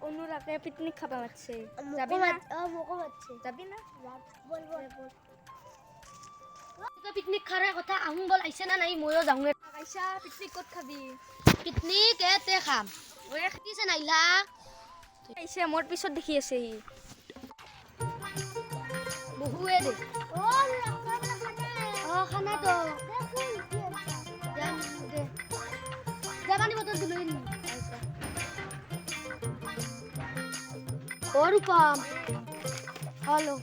অনুরাগে পিকনিক খাবা মাতছে যাবি না মোকো মাতছে যাবি না বল বল বল তো পিকনিক খাওয়ার কথা আহুন বল আইছে না নাই ময়ো যাওঁগে আইসা পিকনিক কত খাবি পিকনিক এতে খাম ওই কিছে নাইলা আইসা মোর পিছত দেখি আছে হি বহুয়ে দে ও খানা তো দে যাবানি বতল দিলই নি ওর পাম হ্যালো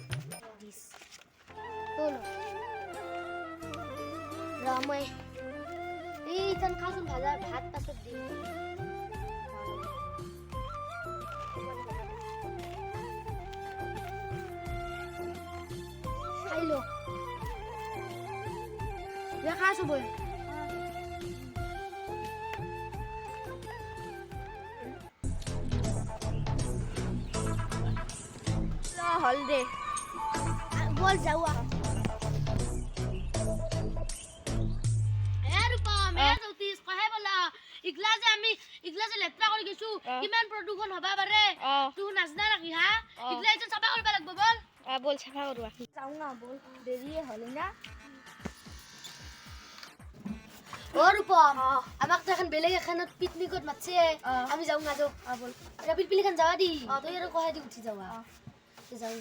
হলো রামাই এই তান খাসুন ভাজা ভাত পাছত দি খাইলো ya খাসু বই হল দে বল যাওয়া লেত্ৰা কৰি গৈছো কিমান প্ৰদূষণ হবা পাৰে তুই নাজনা ৰাখি হা ইগলা ইজন চাফা কৰিব লাগিব বল বল চাফা করবা যাও না বল দেরিয়ে হল না ও রূপম আমাক তো এখন বেলেগ এখানত পিকনিকত মাতছে আমি যাও না যাও বল এটা পিলপিলি খান যাওয়া দি তুই আৰু কহাই দি উঠি যাওয়া যাও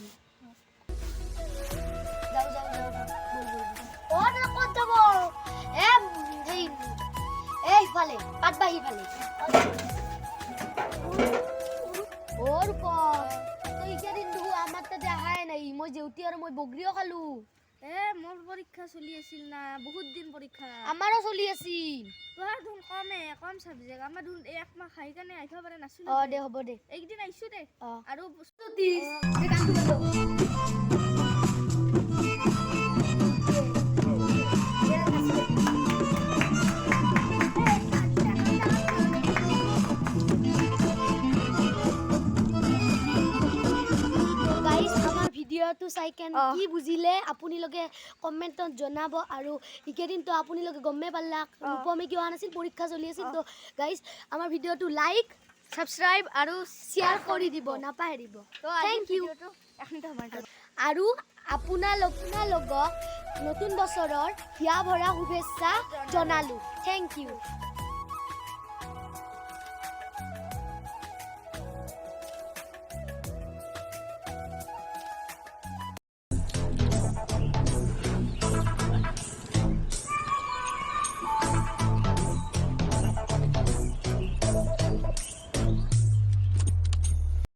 যাও যাও যাও বল বল ও না কত যাব এ এই এই ফালে পাটবাহি ফালে ও রূপম তুই কেদিন দুহু আমার তো দেখাই নাই মই জেউতি আৰু মই বগৰিও খালো মোর পরীক্ষা চলি আছিল না বহুত দিন পরীক্ষা আমারও চলি আছিল তোহার ধুন কম সাবজেক্ট আমার ধুন এক মাহ খাই কানে আইথা পারে নাছিল দে হ'ব দে একদিন আইছো দে আৰু তুতিস দে গানটো গালো ভিডিওটো চাই কেন কি বুজিলে আপুনি লগে কমেন্টত জনাব আৰু ইকেদিন তো আপুনি লগে গমে পাল্লা ৰূপমে কি হোৱা নাছিল পৰীক্ষা চলি আছিল তো গাইস আমাৰ ভিডিওটো লাইক সাবস্ক্ৰাইব আৰু শ্বেয়াৰ কৰি দিব নাপাহৰিব থ্যাংক ইউ আৰু আপোনালোকক নতুন বছৰৰ হিয়া ভৰা শুভেচ্ছা জনালো থ্যাংক ইউ